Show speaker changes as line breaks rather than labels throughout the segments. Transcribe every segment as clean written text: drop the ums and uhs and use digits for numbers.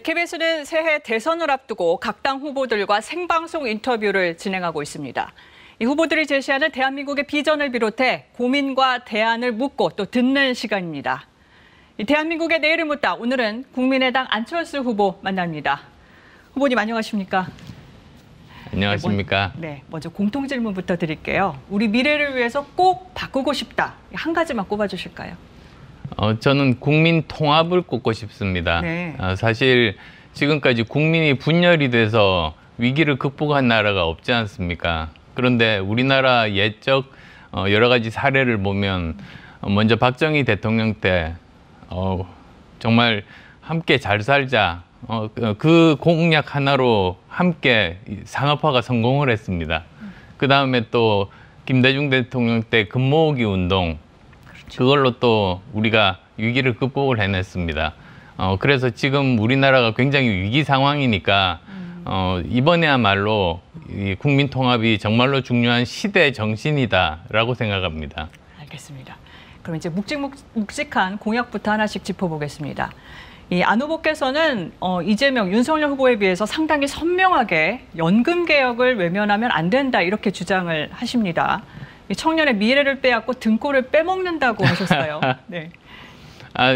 KBS는 새해 대선을 앞두고 각 당 후보들과 생방송 인터뷰를 진행하고 있습니다. 이 후보들이 제시하는 대한민국의 비전을 비롯해 고민과 대안을 묻고 또 듣는 시간입니다. 이 대한민국의 내일을 묻다. 오늘은 국민의당 안철수 후보 만납니다. 후보님 안녕하십니까?
안녕하십니까?
네, 먼저 공통 질문부터 드릴게요. 우리 미래를 위해서 꼭 바꾸고 싶다. 한 가지만 꼽아주실까요?
저는 국민 통합을 꼽고 싶습니다.
네.
사실 지금까지 국민이 분열이 돼서 위기를 극복한 나라가 없지 않습니까? 그런데 우리나라 옛적 여러 가지 사례를 보면 먼저 박정희 대통령 때 정말 함께 잘 살자 그 공약 하나로 함께 산업화가 성공을 했습니다. 그 다음에 또 김대중 대통령 때 금모으기 운동 그걸로 또 우리가 위기를 극복을 해냈습니다. 그래서 지금 우리나라가 굉장히 위기 상황이니까 이번에야말로 이 국민 통합이 정말로 중요한 시대 정신이다라고 생각합니다.
알겠습니다. 그럼 이제 묵직한 공약부터 하나씩 짚어보겠습니다. 이 안 후보께서는 이재명, 윤석열 후보에 비해서 상당히 선명하게 연금 개혁을 외면하면 안 된다 이렇게 주장을 하십니다. 청년의 미래를 빼앗고 등골을 빼먹는다고 하셨어요. 네.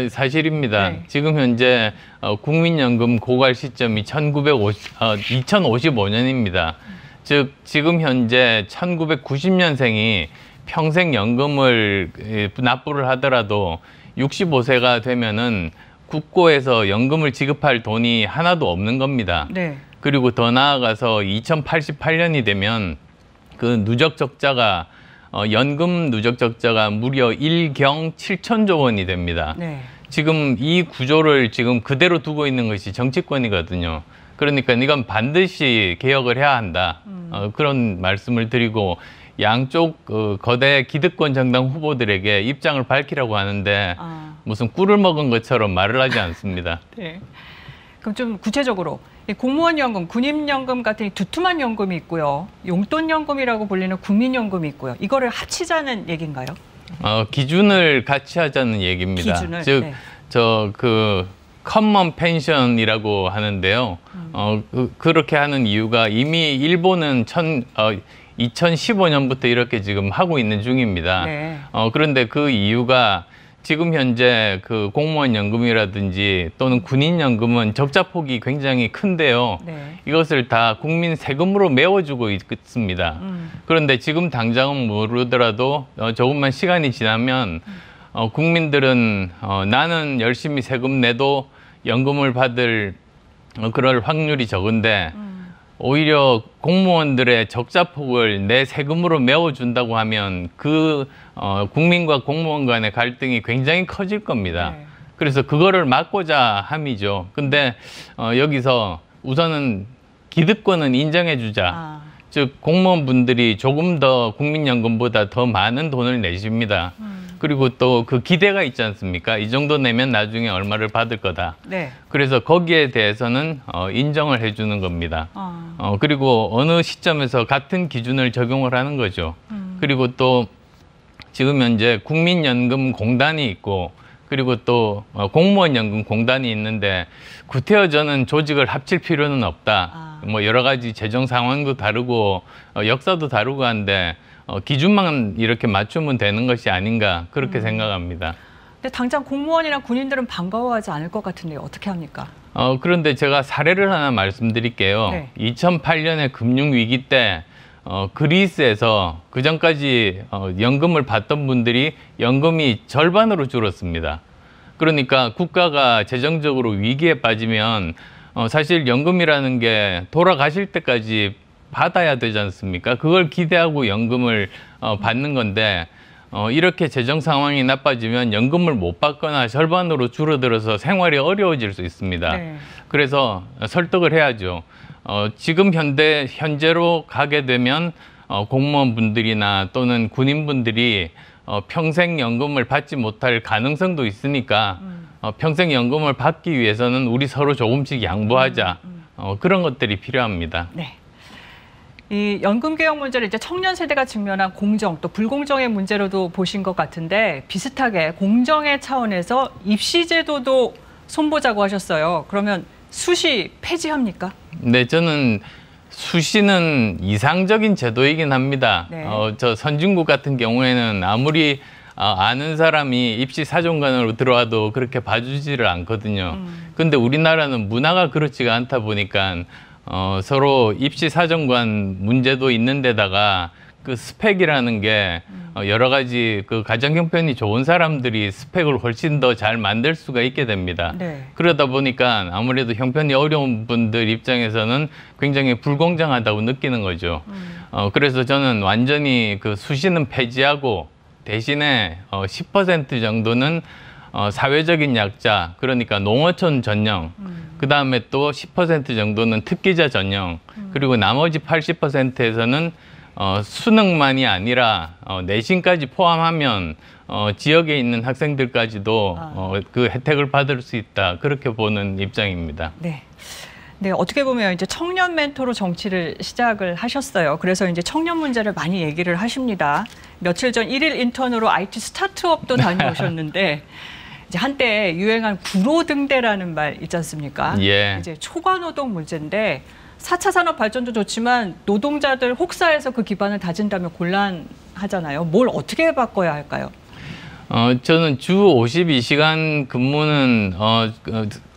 사실입니다.
네.
지금 현재 국민연금 고갈 시점이 2055년입니다. 즉 지금 현재 1990년생이 평생 연금을 납부를 하더라도 65세가 되면은 국고에서 연금을 지급할 돈이 하나도 없는 겁니다.
네.
그리고 더 나아가서 2088년이 되면 그 누적 적자가 연금 누적 적자가 무려 1경 7천조 원이 됩니다.
네.
지금 이 구조를 지금 그대로 두고 있는 것이 정치권이거든요. 그러니까 이건 반드시 개혁을 해야 한다. 그런 말씀을 드리고 양쪽 거대 기득권 정당 후보들에게 입장을 밝히라고 하는데 무슨 꿀을 먹은 것처럼 말을 하지 않습니다.
네. 그럼 좀 구체적으로 이 공무원연금, 군인연금 같은 두툼한 연금이 있고요. 용돈연금이라고 불리는 국민연금이 있고요. 이거를 합치자는 얘기인가요?
기준을 같이 하자는 얘기입니다.
기준을?
즉,
네.
커먼 펜션이라고 하는데요. 그렇게 하는 이유가 이미 일본은 2015년부터 이렇게 지금 하고 있는 중입니다.
네.
그런데 그 이유가 지금 현재 그 공무원 연금이라든지 또는 군인 연금은 적자 폭이 굉장히 큰데요.
네.
이것을 다 국민 세금으로 메워주고 있습니다. 그런데 지금 당장은 모르더라도 조금만 시간이 지나면 국민들은 나는 열심히 세금 내도 연금을 받을 그럴 확률이 적은데 오히려 공무원들의 적자 폭을 내 세금으로 메워준다고 하면 그 국민과 공무원 간의 갈등이 굉장히 커질 겁니다.
네.
그래서 그거를 막고자 함이죠. 근데 여기서 우선은 기득권은 인정해주자. 즉 공무원분들이 조금 더 국민연금보다 더 많은 돈을 내십니다. 그리고 또 그 기대가 있지 않습니까? 이 정도 내면 나중에 얼마를 받을 거다.
네.
그래서 거기에 대해서는 인정을 해주는 겁니다. 그리고 어느 시점에서 같은 기준을 적용을 하는 거죠. 그리고 또 지금 현재 국민연금공단이 있고 그리고 또 공무원연금공단이 있는데 구태여 저는 조직을 합칠 필요는 없다. 뭐 여러 가지 재정 상황도 다르고 역사도 다르고 한데 기준만 이렇게 맞추면 되는 것이 아닌가 그렇게 생각합니다.
근데 당장 공무원이나 군인들은 반가워하지 않을 것 같은데 어떻게 합니까?
그런데 제가 사례를 하나 말씀드릴게요.
네.
2008년에 금융위기 때 그리스에서 그전까지 연금을 받던 분들이 연금이 절반으로 줄었습니다. 그러니까 국가가 재정적으로 위기에 빠지면 사실 연금이라는 게 돌아가실 때까지 받아야 되지 않습니까? 그걸 기대하고 연금을 받는 건데 이렇게 재정 상황이 나빠지면 연금을 못 받거나 절반으로 줄어들어서 생활이 어려워질 수 있습니다.
네.
그래서 설득을 해야죠. 지금 현재로 가게 되면 공무원분들이나 또는 군인분들이 평생 연금을 받지 못할 가능성도 있으니까 평생 연금을 받기 위해서는 우리 서로 조금씩 양보하자. 그런 것들이 필요합니다.
네. 이 연금 개혁 문제를 이제 청년 세대가 직면한 공정 또 불공정의 문제로도 보신 것 같은데 비슷하게 공정의 차원에서 입시 제도도 손보자고 하셨어요. 그러면 수시 폐지합니까?
네, 저는 수시는 이상적인 제도이긴 합니다.
네.
저 선진국 같은 경우에는 아무리 아는 사람이 입시 사정관으로 들어와도 그렇게 봐주지를 않거든요. 근데 우리나라는 문화가 그렇지가 않다 보니까 서로 입시 사정관 문제도 있는 데다가 그 스펙이라는 게 여러 가지 그 가정 형편이 좋은 사람들이 스펙을 훨씬 더 잘 만들 수가 있게 됩니다.
네.
그러다 보니까 아무래도 형편이 어려운 분들 입장에서는 굉장히 불공정하다고 느끼는 거죠. 그래서 저는 완전히 그 수시는 폐지하고 대신에 10% 정도는 사회적인 약자, 그러니까 농어촌 전형, 그 다음에 또 10% 정도는 특기자 전형, 그리고 나머지 80%에서는 수능만이 아니라 내신까지 포함하면 지역에 있는 학생들까지도 그 혜택을 받을 수 있다, 그렇게 보는 입장입니다.
네. 네, 어떻게 보면 이제 청년 멘토로 정치를 시작을 하셨어요. 그래서 이제 청년 문제를 많이 얘기를 하십니다. 며칠 전 1일 인턴으로 IT 스타트업도 다녀오셨는데 이제 한때 유행한 구로등대라는 말 있지 않습니까?
예.
이제 초과 노동 문제인데 4차 산업 발전도 좋지만 노동자들 혹사해서 그 기반을 다진다면 곤란하잖아요. 뭘 어떻게 바꿔야 할까요?
저는 주 52시간 근무는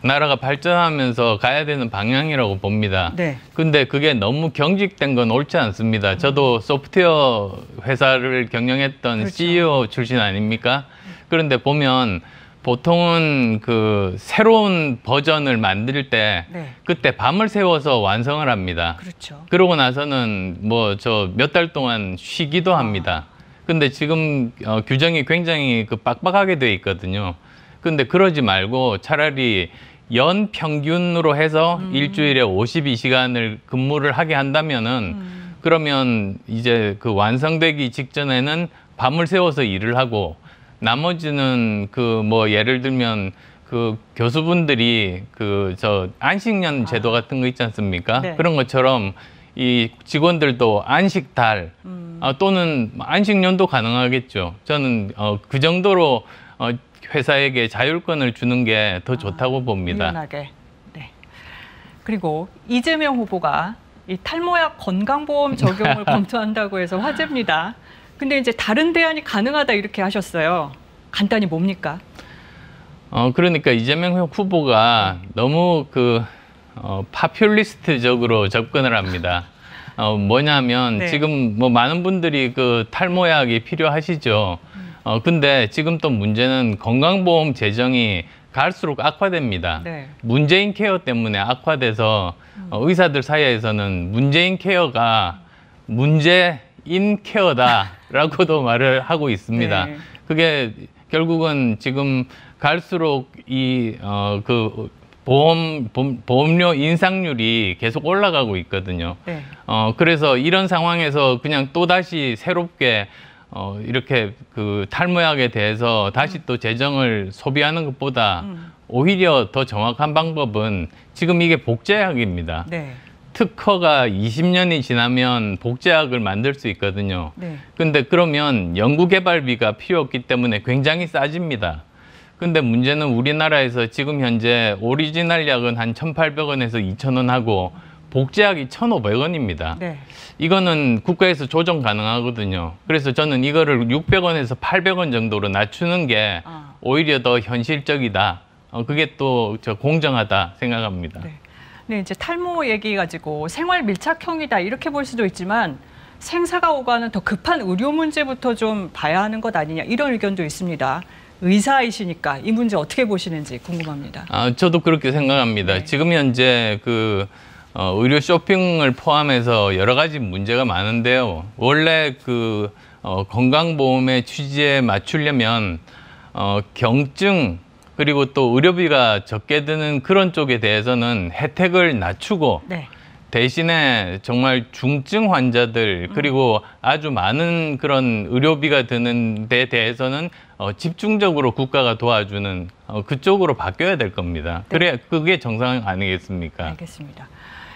나라가 발전하면서 가야 되는 방향이라고 봅니다.
네.
근데 그게 너무 경직된 건 옳지 않습니다. 저도 소프트웨어 회사를 경영했던
그렇죠.
CEO 출신 아닙니까? 그런데 보면 보통은 그 새로운 버전을 만들 때
네.
그때 밤을 새워서 완성을 합니다.
그렇죠.
그러고 나서는 뭐 저 몇 달 동안 쉬기도 합니다. 근데 지금 규정이 굉장히 그 빡빡하게 돼 있거든요. 근데 그러지 말고 차라리 연 평균으로 해서 일주일에 52시간을 근무를 하게 한다면은 그러면 이제 그 완성되기 직전에는 밤을 새워서 일을 하고 나머지는 그 뭐 예를 들면 그 교수분들이 그 저 안식년 제도 같은 거 있지 않습니까?
네.
그런 것처럼 이 직원들도 안식달 또는 안식년도 가능하겠죠. 저는 그 정도로 회사에게 자율권을 주는 게 더 좋다고 봅니다.
유연하게. 네. 그리고 이재명 후보가 이 탈모약 건강보험 적용을 검토한다고 해서 화제입니다. 근데 이제 다른 대안이 가능하다 이렇게 하셨어요. 간단히 뭡니까?
그러니까 이재명 후보가 너무 그 파퓰리스트적으로 접근을 합니다. 뭐냐면
네.
지금 뭐 많은 분들이 그 탈모약이 필요하시죠. 근데 지금 또 문제는 건강보험 재정이 갈수록 악화됩니다.
네.
문재인 케어 때문에 악화돼서 의사들 사이에서는 문재인 케어가 문재인 케어다라고도 말을 하고 있습니다.
네.
그게 결국은 지금 갈수록 이 그 보험료 인상률이 계속 올라가고 있거든요.
네.
그래서 이런 상황에서 그냥 또 다시 새롭게 이렇게 그 탈모약에 대해서 다시 또 재정을 소비하는 것보다 오히려 더 정확한 방법은 지금 이게 복제약입니다.
네.
특허가 20년이 지나면 복제약을 만들 수 있거든요.
네.
근데 그러면 연구개발비가 필요 없기 때문에 굉장히 싸집니다. 근데 문제는 우리나라에서 지금 현재 오리지널 약은 한 1,800원에서 2,000원 하고 복제약이 1,500원입니다.
네.
이거는 국가에서 조정 가능하거든요. 그래서 저는 이거를 600원에서 800원 정도로 낮추는 게 오히려 더 현실적이다. 그게 또 저 공정하다 생각합니다.
네. 네, 이제 탈모 얘기 가지고 생활 밀착형이다 이렇게 볼 수도 있지만 생사가 오가는 더 급한 의료 문제부터 좀 봐야 하는 것 아니냐 이런 의견도 있습니다. 의사이시니까 이 문제 어떻게 보시는지 궁금합니다.
저도 그렇게 생각합니다.
네.
지금 현재 그 의료 쇼핑을 포함해서 여러 가지 문제가 많은데요. 원래 그 건강보험의 취지에 맞추려면 경증 그리고 또 의료비가 적게 드는 그런 쪽에 대해서는 혜택을 낮추고
네.
대신에 정말 중증 환자들 그리고 아주 많은 그런 의료비가 드는 데 대해서는 집중적으로 국가가 도와주는 그쪽으로 바뀌어야 될 겁니다.
네.
그래 그게 정상 아니겠습니까?
알겠습니다.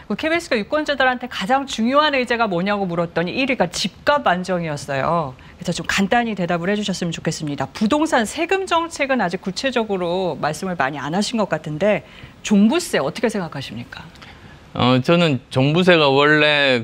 KBS가 유권자들한테 가장 중요한 의제가 뭐냐고 물었더니 1위가 집값 안정이었어요. 그래서 좀 간단히 대답을 해주셨으면 좋겠습니다. 부동산 세금 정책은 아직 구체적으로 말씀을 많이 안 하신 것 같은데 종부세 어떻게 생각하십니까?
저는 종부세가 원래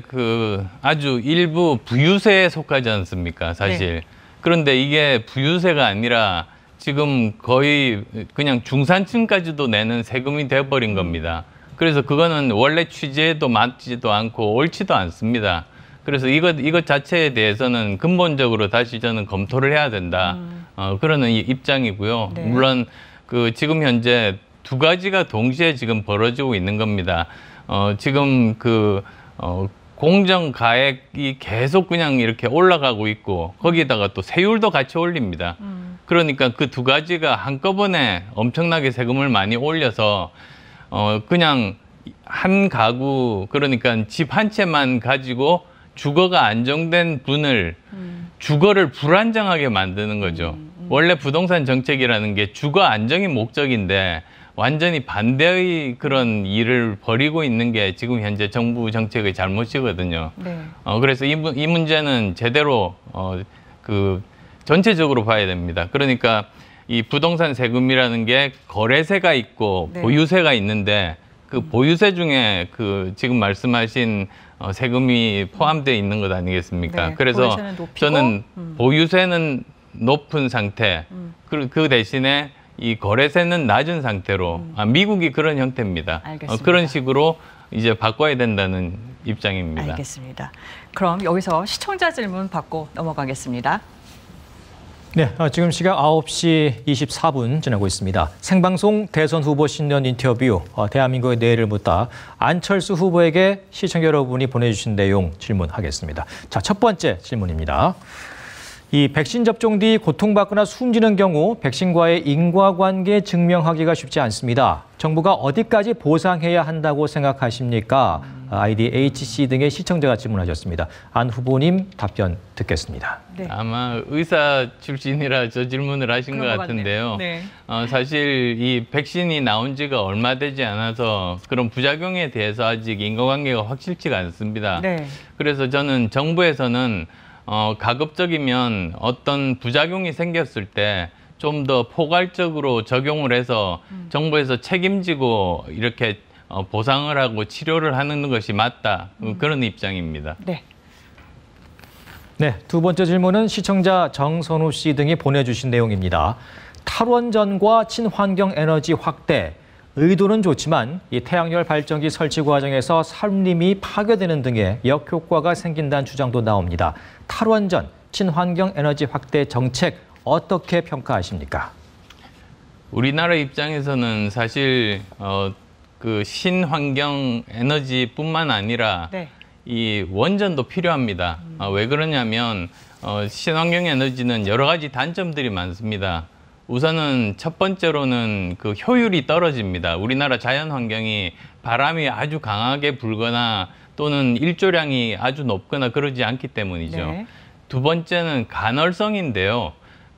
아주 일부 부유세에 속하지 않습니까, 사실. 네. 그런데 이게 부유세가 아니라 지금 거의 그냥 중산층까지도 내는 세금이 돼버린 겁니다. 그래서 그거는 원래 취지에도 맞지도 않고 옳지도 않습니다. 그래서 이것 자체에 대해서는 근본적으로 다시 저는 검토를 해야 된다. 그러는 입장이고요. 네. 물론 지금 현재 두 가지가 동시에 지금 벌어지고 있는 겁니다. 지금 공정 가액이 계속 그냥 이렇게 올라가고 있고 거기에다가 또 세율도 같이 올립니다. 그러니까 그 두 가지가 한꺼번에 엄청나게 세금을 많이 올려서 그냥 한 가구, 그러니까 집 한 채만 가지고 주거가 안정된 분을 주거를 불안정하게 만드는 거죠. 원래 부동산 정책이라는 게 주거 안정이 목적인데 완전히 반대의 그런 일을 벌이고 있는 게 지금 현재 정부 정책의 잘못이거든요. 네. 그래서 이 문제는 제대로 전체적으로 봐야 됩니다. 그러니까 이 부동산 세금이라는 게 거래세가 있고 네. 보유세가 있는데 그 보유세 중에 지금 말씀하신 세금이 포함되어 있는 것 아니겠습니까? 네, 그래서 저는 보유세는 높은 상태, 그 대신에 이 거래세는 낮은 상태로 미국이 그런 형태입니다. 그런 식으로 이제 바꿔야 된다는 입장입니다.
알겠습니다. 그럼 여기서 시청자 질문 받고 넘어가겠습니다.
네, 지금 시각 9시 24분 지나고 있습니다. 생방송 대선 후보 신년 인터뷰, 대한민국의 내일을 묻다 안철수 후보에게 시청자 여러분이 보내주신 내용 질문하겠습니다. 자, 첫 번째 질문입니다. 이 백신 접종 뒤 고통받거나 숨지는 경우 백신과의 인과관계 증명하기가 쉽지 않습니다. 정부가 어디까지 보상해야 한다고 생각하십니까? 아이디 HC 등의 시청자가 질문하셨습니다. 안 후보님 답변 듣겠습니다.
네. 아마 의사 출신이라 저 질문을 하신 것 같은데요. 네. 사실 이 백신이 나온 지가 얼마 되지 않아서 그런 부작용에 대해서 아직 인과관계가 확실치가 않습니다. 네. 그래서 저는 정부에서는 가급적이면 어떤 부작용이 생겼을 때 좀 더 포괄적으로 적용을 해서 정부에서 책임지고 이렇게 보상을 하고 치료를 하는 것이 맞다. 그런 입장입니다.
네.
네, 두 번째 질문은 시청자 정선우 씨 등이 보내주신 내용입니다. 탈원전과 친환경 에너지 확대. 의도는 좋지만 이 태양열 발전기 설치 과정에서 산림이 파괴되는 등의 역효과가 생긴다는 주장도 나옵니다. 탈원전, 친환경 에너지 확대 정책 어떻게 평가하십니까?
우리나라 입장에서는 사실 신환경 에너지뿐만 아니라 네. 이 원전도 필요합니다. 왜 그러냐면 친환경 에너지는 여러 가지 단점들이 많습니다. 우선은 첫 번째로는 효율이 떨어집니다. 우리나라 자연 환경이 바람이 아주 강하게 불거나 또는 일조량이 아주 높거나 그러지 않기 때문이죠. 네. 두 번째는 간헐성인데요.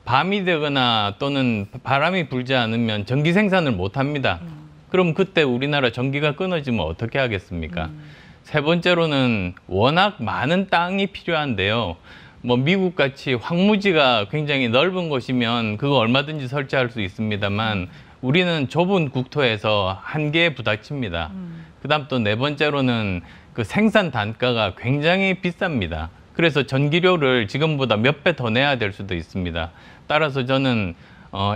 밤이 되거나 또는 바람이 불지 않으면 전기 생산을 못 합니다. 그럼 그때 우리나라 전기가 끊어지면 어떻게 하겠습니까? 세 번째로는 워낙 많은 땅이 필요한데요. 미국같이 황무지가 굉장히 넓은 곳이면 그거 얼마든지 설치할 수 있습니다만 우리는 좁은 국토에서 한계에 부닥칩니다. 그다음 또 네 번째로는 생산 단가가 굉장히 비쌉니다. 그래서 전기료를 지금보다 몇 배 더 내야 될 수도 있습니다. 따라서 저는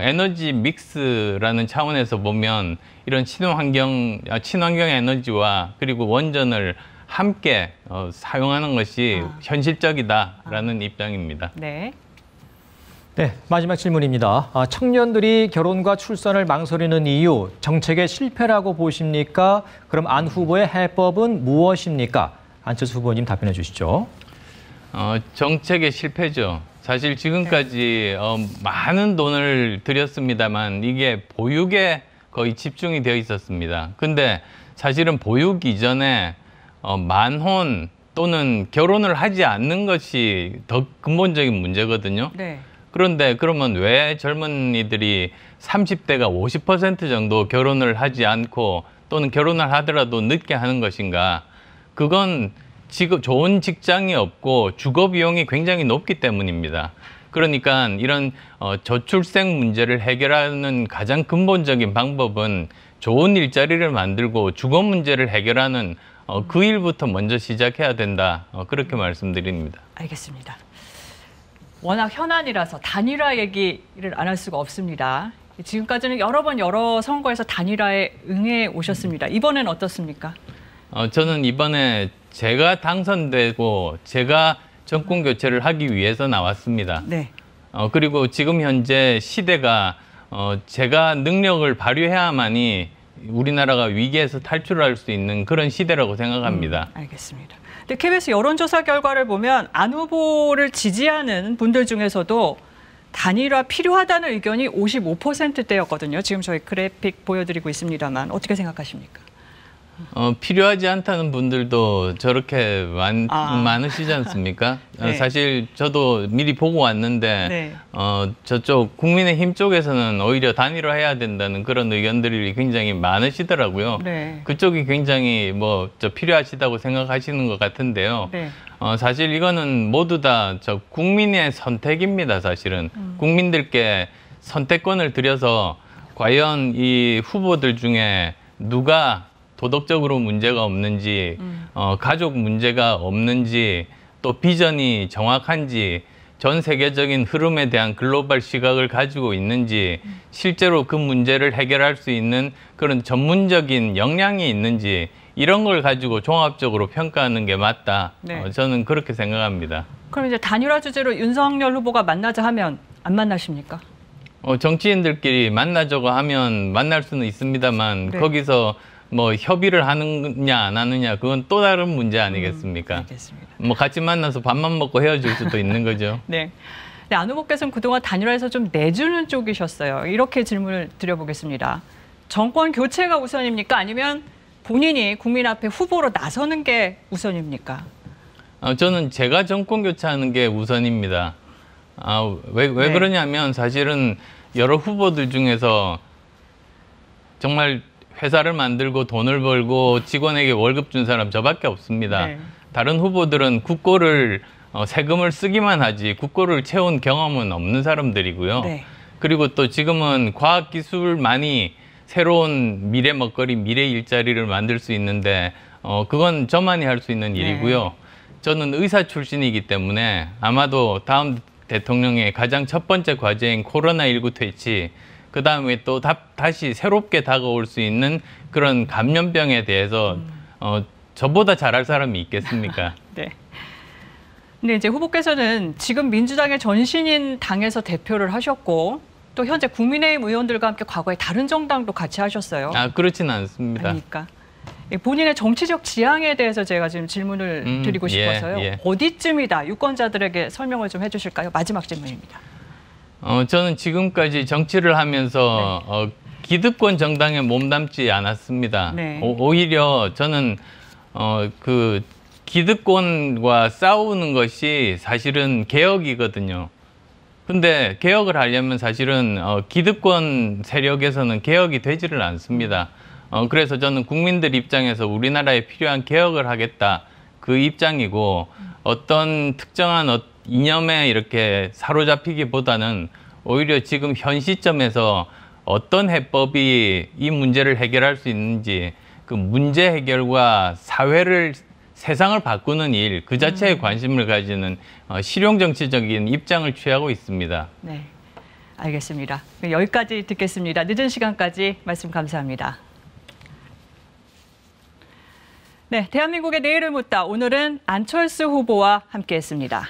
에너지 믹스라는 차원에서 보면 이런 친환경 에너지와 그리고 원전을 함께 사용하는 것이 현실적이다라는 입장입니다.
네.
네, 마지막 질문입니다. 청년들이 결혼과 출산을 망설이는 이유, 정책의 실패라고 보십니까? 그럼 안 후보의 해법은 무엇입니까? 안철수 후보님 답변해 주시죠.
정책의 실패죠. 사실 지금까지 많은 돈을 들였습니다만 이게 보육에 거의 집중이 되어 있었습니다. 근데 사실은 보육 이전에 만혼 또는 결혼을 하지 않는 것이 더 근본적인 문제거든요. 네. 그런데 그러면 왜 젊은이들이 30대가 50% 정도 결혼을 하지 않고 또는 결혼을 하더라도 늦게 하는 것인가? 그건 좋은 직장이 없고 주거 비용이 굉장히 높기 때문입니다. 그러니까 이런 저출생 문제를 해결하는 가장 근본적인 방법은 좋은 일자리를 만들고 주거 문제를 해결하는 그 일부터 먼저 시작해야 된다. 그렇게 말씀드립니다.
알겠습니다. 워낙 현안이라서 단일화 얘기를 안 할 수가 없습니다. 지금까지는 여러 번 여러 선거에서 단일화에 응해 오셨습니다. 이번엔 어떻습니까?
저는 이번에 제가 당선되고 제가 정권 교체를 하기 위해서 나왔습니다.
네.
그리고 지금 현재 시대가 제가 능력을 발휘해야만이 우리나라가 위기에서 탈출할 수 있는 그런 시대라고 생각합니다.
알겠습니다. 근데 KBS 여론조사 결과를 보면 안 후보를 지지하는 분들 중에서도 단일화 필요하다는 의견이 55%대였거든요. 지금 저희 그래픽 보여드리고 있습니다만 어떻게 생각하십니까?
필요하지 않다는 분들도 저렇게 많으시지 않습니까?
네.
사실 저도 미리 보고 왔는데
네.
저쪽 국민의힘 쪽에서는 오히려 단일화해야 된다는 그런 의견들이 굉장히 많으시더라고요.
네.
그쪽이 굉장히 필요하시다고 생각하시는 것 같은데요.
네.
사실 이거는 모두 다 국민의 선택입니다. 사실은 국민들께 선택권을 드려서 과연 이 후보들 중에 누가 도덕적으로 문제가 없는지, 가족 문제가 없는지, 또 비전이 정확한지, 전 세계적인 흐름에 대한 글로벌 시각을 가지고 있는지, 실제로 그 문제를 해결할 수 있는 그런 전문적인 역량이 있는지, 이런 걸 가지고 종합적으로 평가하는 게 맞다.
네.
저는 그렇게 생각합니다.
그럼 이제 단일화 주제로 윤석열 후보가 만나자 하면 안 만나십니까?
정치인들끼리 만나자고 하면 만날 수는 있습니다만
네.
거기서 협의를 하느냐 안 하느냐 그건 또 다른 문제 아니겠습니까?
알겠습니다.
같이 만나서 밥만 먹고 헤어질 수도 있는 거죠.
네. 네, 안 후보께서는 그동안 단일화에서 좀 내주는 쪽이셨어요. 이렇게 질문을 드려보겠습니다. 정권 교체가 우선입니까? 아니면 본인이 국민 앞에 후보로 나서는 게 우선입니까?
저는 제가 정권 교체하는 게 우선입니다. 왜
네.
그러냐면 사실은 여러 후보들 중에서 정말 회사를 만들고 돈을 벌고 직원에게 월급 준 사람 저밖에 없습니다.
네.
다른 후보들은 국고를 세금을 쓰기만 하지 국고를 채운 경험은 없는 사람들이고요.
네.
그리고 또 지금은 과학기술만이 새로운 미래 먹거리, 미래 일자리를 만들 수 있는데 그건 저만이 할 수 있는 일이고요.
네.
저는 의사 출신이기 때문에 아마도 다음 대통령의 가장 첫 번째 과제인 코로나19 퇴치, 그 다음에 또 다시 새롭게 다가올 수 있는 그런 감염병에 대해서 저보다 잘할 사람이 있겠습니까?
네. 근데 이제 후보께서는 지금 민주당의 전신인 당에서 대표를 하셨고 또 현재 국민의힘 의원들과 함께 과거에 다른 정당도 같이 하셨어요.
그렇지는 않습니다.
아닙니까? 본인의 정치적 지향에 대해서 제가 지금 질문을 드리고 싶어서요.
예.
어디쯤이다? 유권자들에게 설명을 좀 해주실까요? 마지막 질문입니다.
저는 지금까지 정치를 하면서 기득권 정당에 몸담지 않았습니다.
네.
오히려 저는 그 기득권과 싸우는 것이 사실은 개혁이거든요. 근데 개혁을 하려면 사실은 기득권 세력에서는 개혁이 되지를 않습니다. 그래서 저는 국민들 입장에서 우리나라에 필요한 개혁을 하겠다. 그 입장이고 어떤 특정한 이념에 이렇게 사로잡히기보다는 오히려 지금 현 시점에서 어떤 해법이 이 문제를 해결할 수 있는지 그 문제 해결과 세상을 바꾸는 일, 그 자체에 관심을 가지는 실용정치적인 입장을 취하고 있습니다.
네, 알겠습니다. 여기까지 듣겠습니다. 늦은 시간까지 말씀 감사합니다. 네, 대한민국의 내일을 묻다. 오늘은 안철수 후보와 함께했습니다.